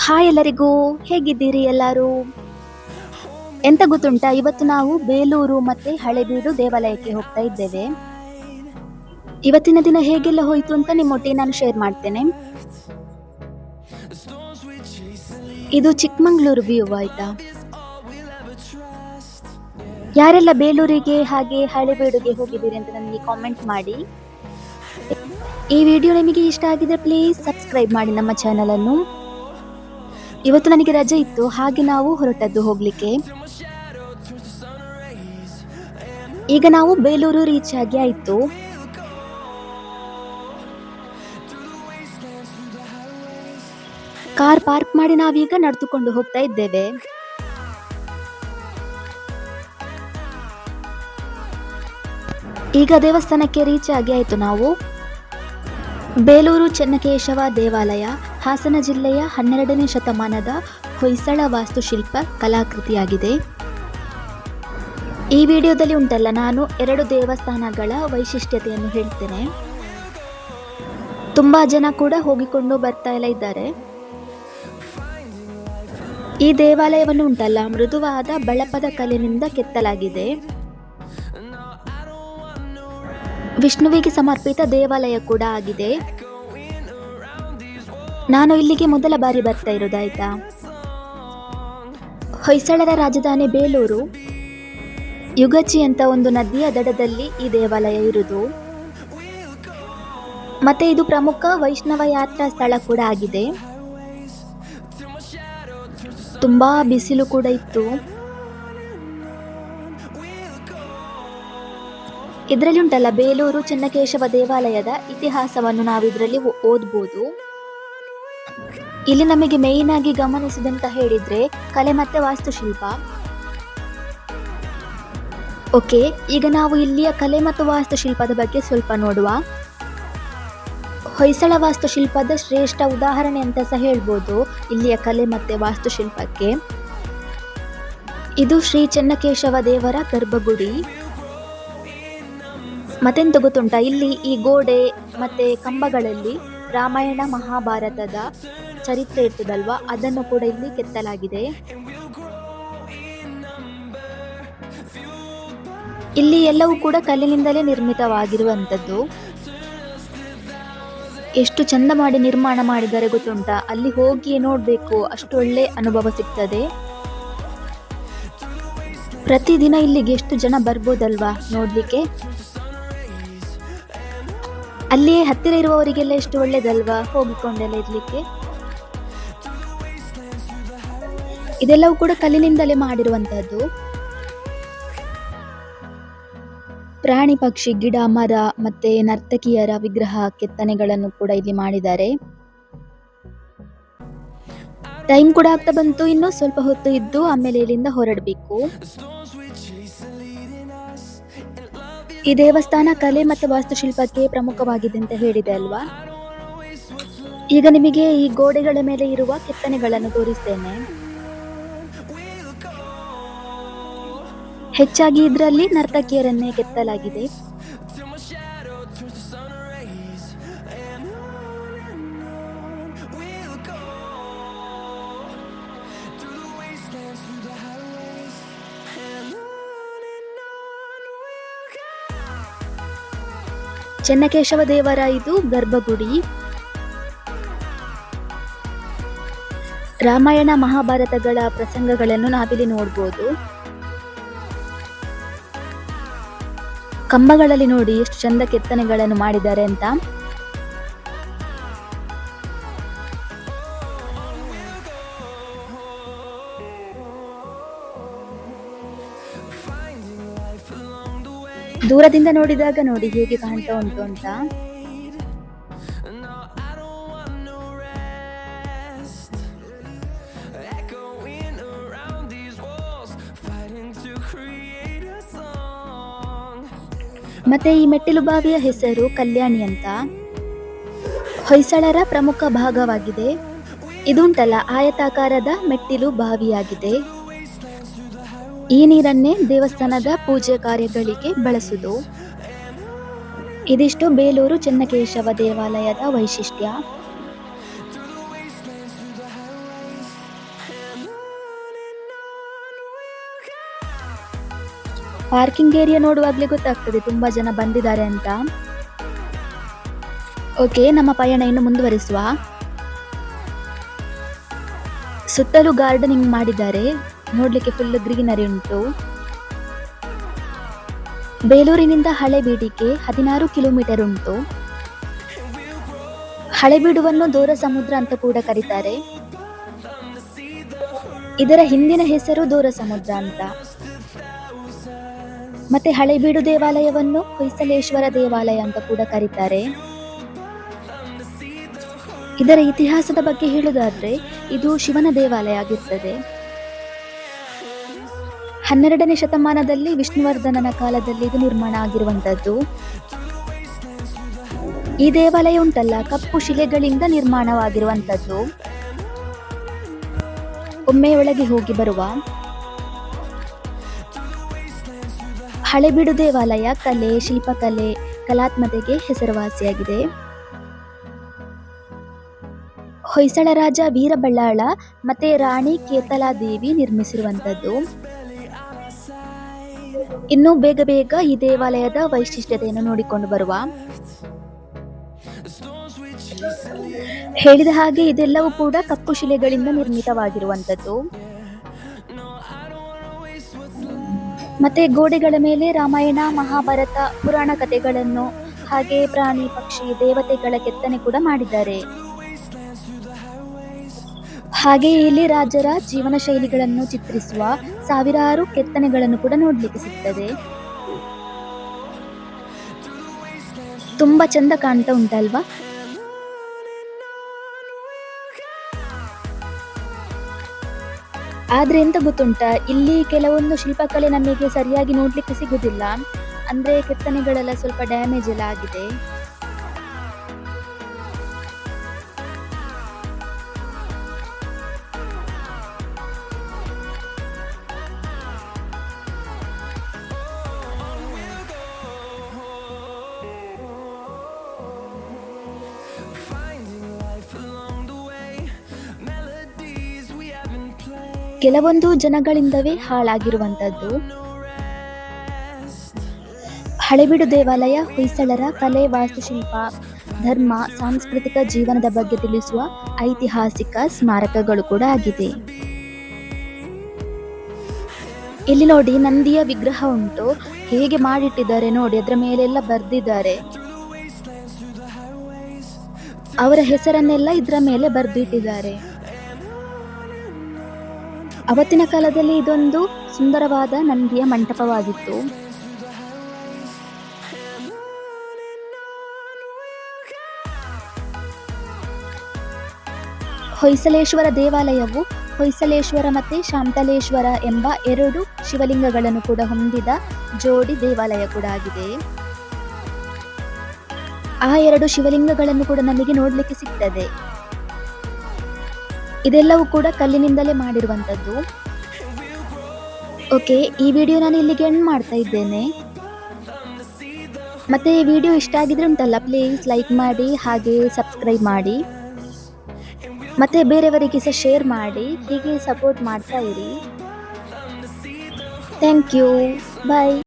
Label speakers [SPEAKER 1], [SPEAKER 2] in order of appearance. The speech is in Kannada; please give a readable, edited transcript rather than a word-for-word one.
[SPEAKER 1] ಹಾಯ್ ಎಲ್ಲರಿಗೂ, ಹೇಗಿದ್ದೀರಿ ಎಲ್ಲರೂ? ಎಂತ ಗೊತ್ತುಂಟಾ, ಇವತ್ತು ನಾವು ಬೇಲೂರು ಮತ್ತೆ ಹಳೆಬೀಡು ದೇವಾಲಯಕ್ಕೆ ಹೋಗ್ತಾ ಇದ್ದೇವೆ. ಇವತ್ತಿನ ದಿನ ಹೇಗೆಲ್ಲ ಹೋಯ್ತು ಅಂತ ನಿಮ್ಮೊಟ್ಟಿಗೆ ನಾನು ಶೇರ್ ಮಾಡ್ತೇನೆ. ಇದು ಚಿಕ್ಕಮಂಗ್ಳೂರು ವ್ಯೂ ಆಯ್ತಾ. ಯಾರೆಲ್ಲ ಬೇಲೂರಿಗೆ ಹಾಗೆ ಹಳೆಬೀಡುಗೆ ಹೋಗಿದ್ದೀರಿ ಅಂತ ನನಗೆ ಕಾಮೆಂಟ್ ಮಾಡಿ. ಈ ವಿಡಿಯೋ ನಿಮಗೆ ಇಷ್ಟ ಆಗಿದ್ರೆ ಪ್ಲೀಸ್ ಸಬ್ಸ್ಕ್ರೈಬ್ ಮಾಡಿ ನಮ್ಮ ಚಾನಲ್ ಅನ್ನು. ಇವತ್ತು ನನಗೆ ರಜೆ ಇತ್ತು, ಹಾಗೆ ನಾವು ಹೊರಟದ್ದು ಹೋಗ್ಲಿಕ್ಕೆ. ಈಗ ನಾವು ಬೇಲೂರು ರೀಚ್ ಆಗಿ ಆಯ್ತು. ಕಾರ್ ಪಾರ್ಕ್ ಮಾಡಿ ನಾವೀಗ ನಡೆದುಕೊಂಡು ಹೋಗ್ತಾ ಇದ್ದೇವೆ. ಈಗ ದೇವಸ್ಥಾನಕ್ಕೆ ರೀಚ್ ಆಗಿ ಆಯ್ತು ನಾವು. ಬೇಲೂರು ಚೆನ್ನಕೇಶವ ದೇವಾಲಯ ಹಾಸನ ಜಿಲ್ಲೆಯ 12ನೇ ಶತಮಾನದ ಹೊಯ್ಸಳ ವಾಸ್ತುಶಿಲ್ಪ ಕಲಾಕೃತಿಯಾಗಿದೆ. ಈ ವಿಡಿಯೋದಲ್ಲಿ ಉಂಟಲ್ಲ, ನಾನು 2 ದೇವಸ್ಥಾನಗಳ ವೈಶಿಷ್ಟ್ಯತೆಯನ್ನು ಹೇಳ್ತೇನೆ. ತುಂಬಾ ಜನ ಕೂಡ ಹೋಗಿಕೊಂಡು ಬರ್ತಾ ಎಲ್ಲ ಇದ್ದಾರೆ. ಈ ದೇವಾಲಯವನ್ನು ಉಂಟಲ್ಲ, ಮೃದುವಾದ ಬಳಪದ ಕಲ್ಲಿನಿಂದ ಕೆತ್ತಲಾಗಿದೆ. ವಿಷ್ಣುವಿಗೆ ಸಮರ್ಪಿತ ದೇವಾಲಯ ಕೂಡ ಆಗಿದೆ. ನಾನು ಇಲ್ಲಿಗೆ ಮೊದಲ ಬಾರಿ ಬರ್ತಾ ಇರೋದಾಯ್ತಾ. ಹೊಯ್ಸಳರ ರಾಜಧಾನಿ ಬೇಲೂರು, ಯುಗಚಿ ಅಂತ ಒಂದು ನದಿಯ ದಡದಲ್ಲಿ ಈ ದೇವಾಲಯ ಇರುವುದು. ಮತ್ತೆ ಇದು ಪ್ರಮುಖ ವೈಷ್ಣವ ಯಾತ್ರಾ ಸ್ಥಳ ಕೂಡ ಆಗಿದೆ. ತುಂಬಾ ಬಿಸಿಲು ಕೂಡ ಇತ್ತು. ಇದರಲ್ಲಿ ಉಂಟಲ್ಲ, ಬೇಲೂರು ಚೆನ್ನಕೇಶವ ದೇವಾಲಯದ ಇತಿಹಾಸವನ್ನು ನಾವು ಇದರಲ್ಲಿ ಓದ್ಬೋದು. ಇಲ್ಲಿ ನಮಗೆ ಮೇಯ್ನ್ ಆಗಿ ಗಮನಿಸಿದಂತ ಹೇಳಿದ್ರೆ ಕಲೆ ಮತ್ತೆ ವಾಸ್ತುಶಿಲ್ಪ. ಓಕೆ, ಈಗ ನಾವು ಇಲ್ಲಿಯ ಕಲೆ ಮತ್ತು ವಾಸ್ತುಶಿಲ್ಪದ ಬಗ್ಗೆ ಸ್ವಲ್ಪ ನೋಡುವ. ಹೊಯ್ಸಳ ವಾಸ್ತುಶಿಲ್ಪದ ಶ್ರೇಷ್ಠ ಉದಾಹರಣೆ ಅಂತ ಸಹ ಹೇಳ್ಬೋದು ಇಲ್ಲಿಯ ಕಲೆ ಮತ್ತೆ ವಾಸ್ತುಶಿಲ್ಪಕ್ಕೆ. ಇದು ಶ್ರೀ ಚೆನ್ನಕೇಶವ ದೇವರ ಗರ್ಭಗುಡಿ. ಮತ್ತೆಂತ ಗೊತ್ತುಂಟ, ಇಲ್ಲಿ ಈ ಗೋಡೆ ಮತ್ತೆ ಕಂಬಗಳಲ್ಲಿ ರಾಮಾಯಣ ಮಹಾಭಾರತದ ಚರಿತ್ರೆ ಇರ್ತದಲ್ವಾ, ಅದನ್ನು ಕೂಡ ಇಲ್ಲಿ ಕೆತ್ತಲಾಗಿದೆ. ಇಲ್ಲಿ ಎಲ್ಲವೂ ಕೂಡ ಕಲ್ಲಿನಿಂದಲೇ ನಿರ್ಮಿತವಾಗಿರುವಂಥದ್ದು. ಎಷ್ಟು ಚಂದ ಮಾಡಿ ನಿರ್ಮಾಣ ಮಾಡಿದ್ದಾರೆ ಗೊತ್ತುಂಟಾ, ಅಲ್ಲಿ ಹೋಗಿ ನೋಡ್ಬೇಕು, ಅಷ್ಟು ಒಳ್ಳೆ ಅನುಭವ ಸಿಗ್ತದೆ. ಪ್ರತಿದಿನ ಇಲ್ಲಿಗೆ ಎಷ್ಟು ಜನ ಬರ್ಬೋದಲ್ವಾ ನೋಡ್ಲಿಕ್ಕೆ. ಅಲ್ಲಿಯೇ ಹತ್ತಿರ ಇರುವವರಿಗೆಲ್ಲ ಎಷ್ಟು ಒಳ್ಳೇದಲ್ವಾ ಹೋಗಿಕೊಂಡೆಲ್ಲ ಇರ್ಲಿಕ್ಕೆ. ಇದೆಲ್ಲವೂ ಕೂಡ ಕಲ್ಲಿನಿಂದಲೇ ಮಾಡಿರುವಂತಹದ್ದು. ಪ್ರಾಣಿ ಪಕ್ಷಿ ಗಿಡ ಮರ ಮತ್ತೆ ನರ್ತಕಿಯರ ವಿಗ್ರಹ ಕೆತ್ತನೆಗಳನ್ನು ಕೂಡ ಇಲ್ಲಿ ಮಾಡಿದ್ದಾರೆ. ಟೈಮ್ ಕೂಡ ಆಗ್ತಾ ಬಂತು, ಇನ್ನು ಸ್ವಲ್ಪ ಹೊತ್ತು ಇದ್ದು ಆಮೇಲೆ ಇಲ್ಲಿಂದ ಹೊರಡಬೇಕು. ಈ ದೇವಸ್ಥಾನ ಕಲೆ ಮತ್ತು ವಾಸ್ತುಶಿಲ್ಪಕ್ಕೆ ಪ್ರಮುಖವಾಗಿದೆ ಅಂತ ಹೇಳಿದೆ ಅಲ್ವಾ. ಈಗ ನಿಮಗೆ ಈ ಗೋಡೆಗಳ ಮೇಲೆ ಇರುವ ಕೆತ್ತನೆಗಳನ್ನು ತೋರಿಸ್ತೇನೆ. ಹೆಚ್ಚಾಗಿ ಇದರಲ್ಲಿ ನರ್ತಕಿಯರನ್ನೇ ಕೆತ್ತಲಾಗಿದೆ. ಚೆನ್ನಕೇಶವ ದೇವರ ಇದು ಗರ್ಭಗುಡಿ. ರಾಮಾಯಣ ಮಹಾಭಾರತಗಳ ಪ್ರಸಂಗಗಳನ್ನು ನಾವಿಲ್ಲಿ ನೋಡ್ಬೋದು. ಕಂಬಗಳಲ್ಲಿ ನೋಡಿ ಎಷ್ಟು ಚಂದ ಕೆತ್ತನೆಗಳನ್ನು ಮಾಡಿದ್ದಾರೆ ಅಂತ. ದೂರದಿಂದ ನೋಡಿದಾಗ ನೋಡಿ ಹೇಗೆ ಕಾಣ್ತಾ ಉಂಟು ಅಂತ. ಮತ್ತೆ ಈ ಮೆಟ್ಟಿಲು ಬಾವಿಯ ಹೆಸರು ಕಲ್ಯಾಣಿ ಅಂತ. ಹೊಯ್ಸಳರ ಪ್ರಮುಖ ಭಾಗವಾಗಿದೆ. ಇದುಂಟಲ್ಲ, ಆಯತಾಕಾರದ ಮೆಟ್ಟಿಲು ಬಾವಿಯಾಗಿದೆ. ಈ ನೀರನ್ನೇ ದೇವಸ್ಥಾನದ ಪೂಜೆ ಕಾರ್ಯಗಳಿಗೆ ಬಳಸುವುದು. ಇದಿಷ್ಟು ಬೇಲೂರು ಚೆನ್ನಕೇಶವ ದೇವಾಲಯದ ವೈಶಿಷ್ಟ್ಯ. ಪಾರ್ಕಿಂಗ್ ಏರಿಯಾ ನೋಡುವಾಗಲೇ ಗೊತ್ತಾಗ್ತದೆ ತುಂಬ ಜನ ಬಂದಿದ್ದಾರೆ ಅಂತ. ಓಕೆ, ನಮ್ಮ ಪಯಣ ಇನ್ನು ಮುಂದುವರಿಸುವ. ಸುತ್ತಲೂ ಗಾರ್ಡನಿಂಗ್ ಮಾಡಿದ್ದಾರೆ, ನೋಡ್ಲಿಕ್ಕೆ ಫುಲ್ ಗ್ರೀನರಿ ಉಂಟು. ಬೇಲೂರಿನಿಂದ ಹಳೆಬೀಡಿಗೆ 16 ಕಿಲೋಮೀಟರ್ ಉಂಟು. ಹಳೆಬೀಡುವನ್ನು ದೋರ ಸಮುದ್ರ ಅಂತ ಕೂಡ ಕರೀತಾರೆ. ಇದರ ಹಿಂದಿನ ಹೆಸರು ದೋರ ಸಮುದ್ರ ಅಂತ. ಮತ್ತೆ ಹಳೆಬೀಡು ದೇವಾಲಯವನ್ನು ಹೊಯ್ಸಲೇಶ್ವರ ದೇವಾಲಯ ಅಂತ ಕೂಡ ಕರೀತಾರೆ. ಇದರ ಇತಿಹಾಸದ ಬಗ್ಗೆ ಹೇಳುವುದಾದ್ರೆ ಇದು ಶಿವನ ದೇವಾಲಯ ಆಗಿರ್ತದೆ. 12ನೇ ಶತಮಾನದಲ್ಲಿ ವಿಷ್ಣುವರ್ಧನನ ಕಾಲದಲ್ಲಿ ಇದು ನಿರ್ಮಾಣ ಆಗಿರುವಂತದ್ದು. ಈ ದೇವಾಲಯ ಉಂಟಲ್ಲ, ಕಪ್ಪು ಶಿಲೆಗಳಿಂದ ನಿರ್ಮಾಣವಾಗಿರುವಂತದ್ದು. ಒಮ್ಮೆ ಒಳಗೆ ಹೋಗಿ ಬರುವ. ಹಳೆಬೀಡು ದೇವಾಲಯ ಕಲೆ, ಶಿಲ್ಪಕಲೆ, ಕಲಾತ್ಮತೆಗೆ ಹೆಸರುವಾಸಿಯಾಗಿದೆ. ಹೊಯ್ಸಳ ರಾಜ ವೀರಬಳ್ಳಾಳ ಮತ್ತೆ ರಾಣಿ ಕೇತಲಾದೇವಿ ನಿರ್ಮಿಸಿರುವಂತದ್ದು. ಇನ್ನು ಬೇಗ ಬೇಗ ಈ ದೇವಾಲಯದ ವೈಶಿಷ್ಟ್ಯತೆಯನ್ನು ನೋಡಿಕೊಂಡು ಬರುವ. ಹೇಳಿದ ಹಾಗೆ ಇದೆಲ್ಲವೂ ಕೂಡ ಕಪ್ಪು ಶಿಲೆಗಳಿಂದ ನಿರ್ಮಿತವಾಗಿರುವಂತದ್ದು. ಮತ್ತೆ ಗೋಡೆಗಳ ಮೇಲೆ ರಾಮಾಯಣ, ಮಹಾಭಾರತ, ಪುರಾಣ ಕಥೆಗಳನ್ನು ಹಾಗೆ ಪ್ರಾಣಿ, ಪಕ್ಷಿ, ದೇವತೆಗಳ ಕೆತ್ತನೆ ಕೂಡ ಮಾಡಿದ್ದಾರೆ. ಹಾಗೆಯೇ ಇಲ್ಲಿ ರಾಜರ ಜೀವನ ಶೈಲಿಗಳನ್ನು ಚಿತ್ರಿಸುವ ಸಾವಿರಾರು ಕೆತ್ತನೆಗಳನ್ನು ಕೂಡ ನೋಡ್ಲಿಕ್ಕೆ ಸಿಗ್ತದೆ. ತುಂಬಾ ಚಂದ ಕಾಣ್ತಾ ಉಂಟಲ್ವಾ? ಆದ್ರೆ ಎಂತ ಗೊತ್ತುಂಟಾ, ಇಲ್ಲಿ ಕೆಲವೊಂದು ಶಿಲ್ಪಕಲೆ ನಮಗೆ ಸರಿಯಾಗಿ ನೋಡ್ಲಿಕ್ಕೆ ಸಿಗುದಿಲ್ಲ. ಅಂದ್ರೆ ಕೆತ್ತನೆಗಳೆಲ್ಲ ಸ್ವಲ್ಪ ಡ್ಯಾಮೇಜ್ ಎಲ್ಲ ಆಗಿದೆ. ಕೆಲವೊಂದು ಜನಗಳಿಂದವೇ ಹಾಳಾಗಿರುವಂತದ್ದು. ಹಳೆಬೀಡು ದೇವಾಲಯ ಹೊಯ್ಸಳರ ಕಲೆ, ವಾಸ್ತುಶಿಲ್ಪ, ಧರ್ಮ, ಸಾಂಸ್ಕೃತಿಕ ಜೀವನದ ಬಗ್ಗೆ ತಿಳಿಸುವ ಐತಿಹಾಸಿಕ ಸ್ಮಾರಕಗಳು ಕೂಡ ಆಗಿದೆ. ಇಲ್ಲಿ ನೋಡಿ, ನಂದಿಯ ವಿಗ್ರಹ ಉಂಟು, ಹೇಗೆ ಮಾಡಿಟ್ಟಿದ್ದಾರೆ ನೋಡಿ, ಅದರ ಮೇಲೆಲ್ಲ ಬರ್ದಿದ್ದಾರೆ. ಅವರ ಹೆಸರನ್ನೆಲ್ಲ ಇದರ ಮೇಲೆ ಬರ್ದಿಟ್ಟಿದ್ದಾರೆ. ಅವತ್ತಿನ ಕಾಲದಲ್ಲಿ ಇದೊಂದು ಸುಂದರವಾದ ನಂದಿಯ ಮಂಟಪವಾಗಿತ್ತು. ಹೊಯ್ಸಲೇಶ್ವರ ದೇವಾಲಯವು ಹೊಯ್ಸಲೇಶ್ವರ ಮತ್ತೆ ಶಾಂತಲೇಶ್ವರ ಎಂಬ 2 ಶಿವಲಿಂಗಗಳನ್ನು ಕೂಡ ಹೊಂದಿದ ಜೋಡಿ ದೇವಾಲಯ ಕೂಡ ಆಗಿದೆ. ಆ 2 ಶಿವಲಿಂಗಗಳನ್ನು ಕೂಡ ನಮಗೆ ನೋಡ್ಲಿಕ್ಕೆ ಸಿಗ್ತದೆ. ಇದೆಲ್ಲವೂ ಕೂಡ ಕಲ್ಲಿನಿಂದಲೇ ಮಾಡಿರುವಂತದ್ದು. ಓಕೆ, ಈ ವಿಡಿಯೋ ನಾನು ಇಲ್ಲಿಗೆ ಎಂಡ್ ಮಾಡ್ತಾ ಇದ್ದೇನೆ. ಮತ್ತೆ ಈ ವಿಡಿಯೋ ಇಷ್ಟ ಆಗಿದ್ರೆ ಉಂಟಲ್ಲ, ಪ್ಲೀಸ್ ಲೈಕ್ ಮಾಡಿ ಹಾಗೆ ಸಬ್ಸ್ಕ್ರೈಬ್ ಮಾಡಿ. ಮತ್ತೆ ಬೇರೆಯವರಿಗೆ ಸಹ ಶೇರ್ ಮಾಡಿ. ಹೀಗೆ ಸಪೋರ್ಟ್ ಮಾಡ್ತಾ ಇರಿ. Thank you. ಬಾಯ್.